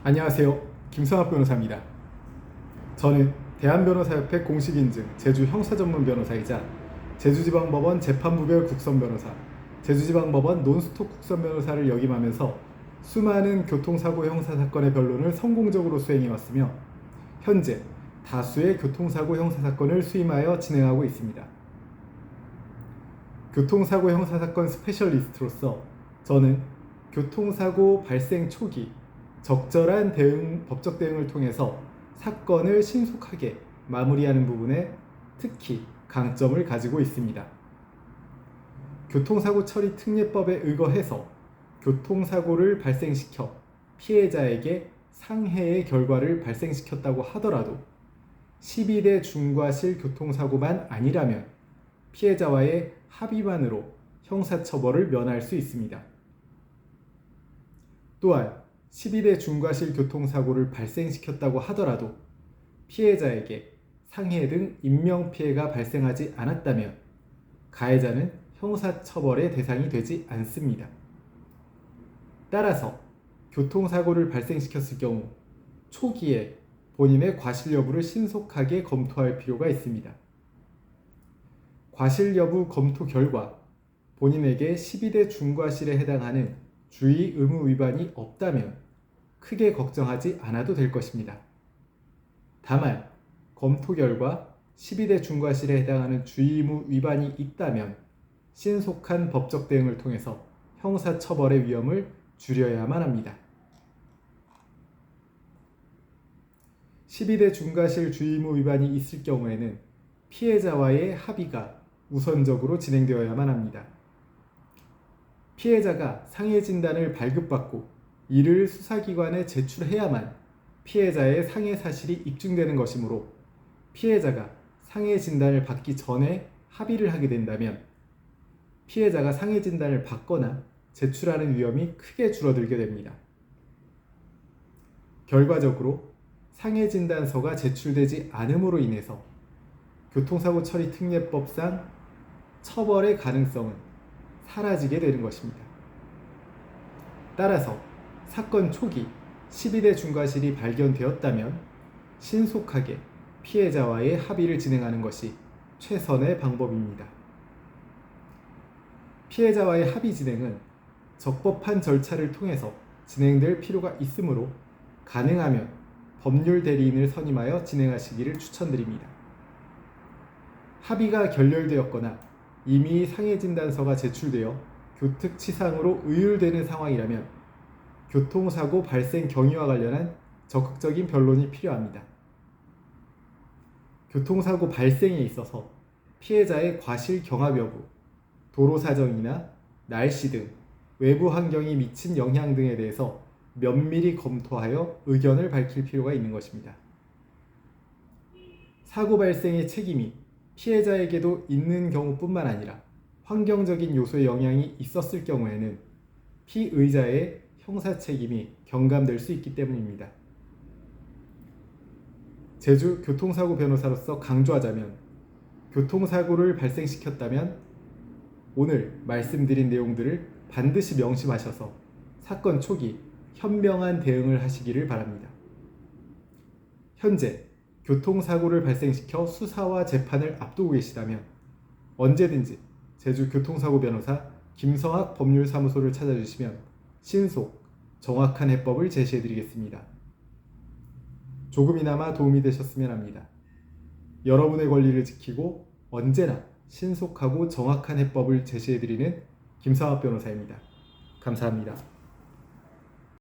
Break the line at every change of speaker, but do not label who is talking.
안녕하세요. 김성학 변호사입니다. 저는 대한변호사협회 공식인증 제주 형사전문변호사이자 제주지방법원 재판부별 국선변호사, 제주지방법원 논스톱 국선변호사를 역임하면서 수많은 교통사고 형사사건의 변론을 성공적으로 수행해왔으며 현재 다수의 교통사고 형사사건을 수임하여 진행하고 있습니다. 교통사고 형사사건 스페셜리스트로서 저는 교통사고 발생 초기 적절한 법적 대응을 통해서 사건을 신속하게 마무리하는 부분에 특히 강점을 가지고 있습니다. 교통사고 처리 특례법에 의거해서 교통사고를 발생시켜 피해자에게 상해의 결과를 발생시켰다고 하더라도 12대 중과실 교통사고만 아니라면 피해자와의 합의만으로 형사처벌을 면할 수 있습니다. 또한 12대 중과실 교통사고를 발생시켰다고 하더라도 피해자에게 상해 등 인명피해가 발생하지 않았다면 가해자는 형사처벌의 대상이 되지 않습니다. 따라서 교통사고를 발생시켰을 경우 초기에 본인의 과실 여부를 신속하게 검토할 필요가 있습니다. 과실 여부 검토 결과 본인에게 12대 중과실에 해당하는 주의 의무 위반이 없다면 크게 걱정하지 않아도 될 것입니다. 다만 검토 결과 12대 중과실에 해당하는 주의 의무 위반이 있다면 신속한 법적 대응을 통해서 형사처벌의 위험을 줄여야만 합니다. 12대 중과실 주의 의무 위반이 있을 경우에는 피해자와의 합의가 우선적으로 진행되어야만 합니다. 피해자가 상해 진단을 발급받고 이를 수사기관에 제출해야만 피해자의 상해 사실이 입증되는 것이므로 피해자가 상해 진단을 받기 전에 합의를 하게 된다면 피해자가 상해 진단을 받거나 제출하는 위험이 크게 줄어들게 됩니다. 결과적으로 상해 진단서가 제출되지 않음으로 인해서 교통사고 처리 특례법상 처벌의 가능성은 사라지게 되는 것입니다. 따라서 사건 초기 12대 중과실이 발견되었다면 신속하게 피해자와의 합의를 진행하는 것이 최선의 방법입니다. 피해자와의 합의 진행은 적법한 절차를 통해서 진행될 필요가 있으므로 가능하면 법률 대리인을 선임하여 진행하시기를 추천드립니다. 합의가 결렬되었거나 이미 상해 진단서가 제출되어 교특치상으로 의율되는 상황이라면 교통사고 발생 경위와 관련한 적극적인 변론이 필요합니다. 교통사고 발생에 있어서 피해자의 과실 경합 여부, 도로 사정이나 날씨 등 외부 환경이 미친 영향 등에 대해서 면밀히 검토하여 의견을 밝힐 필요가 있는 것입니다. 사고 발생의 책임이 피해자에게도 있는 경우뿐만 아니라 환경적인 요소의 영향이 있었을 경우에는 피의자의 형사 책임이 경감될 수 있기 때문입니다. 제주 교통사고 변호사로서 강조하자면 교통사고를 발생시켰다면 오늘 말씀드린 내용들을 반드시 명심하셔서 사건 초기 현명한 대응을 하시기를 바랍니다. 현재 교통사고를 발생시켜 수사와 재판을 앞두고 계시다면 언제든지 제주 교통사고 변호사 김성학 법률사무소를 찾아주시면 신속, 정확한 해법을 제시해드리겠습니다. 조금이나마 도움이 되셨으면 합니다. 여러분의 권리를 지키고 언제나 신속하고 정확한 해법을 제시해드리는 김성학 변호사입니다. 감사합니다.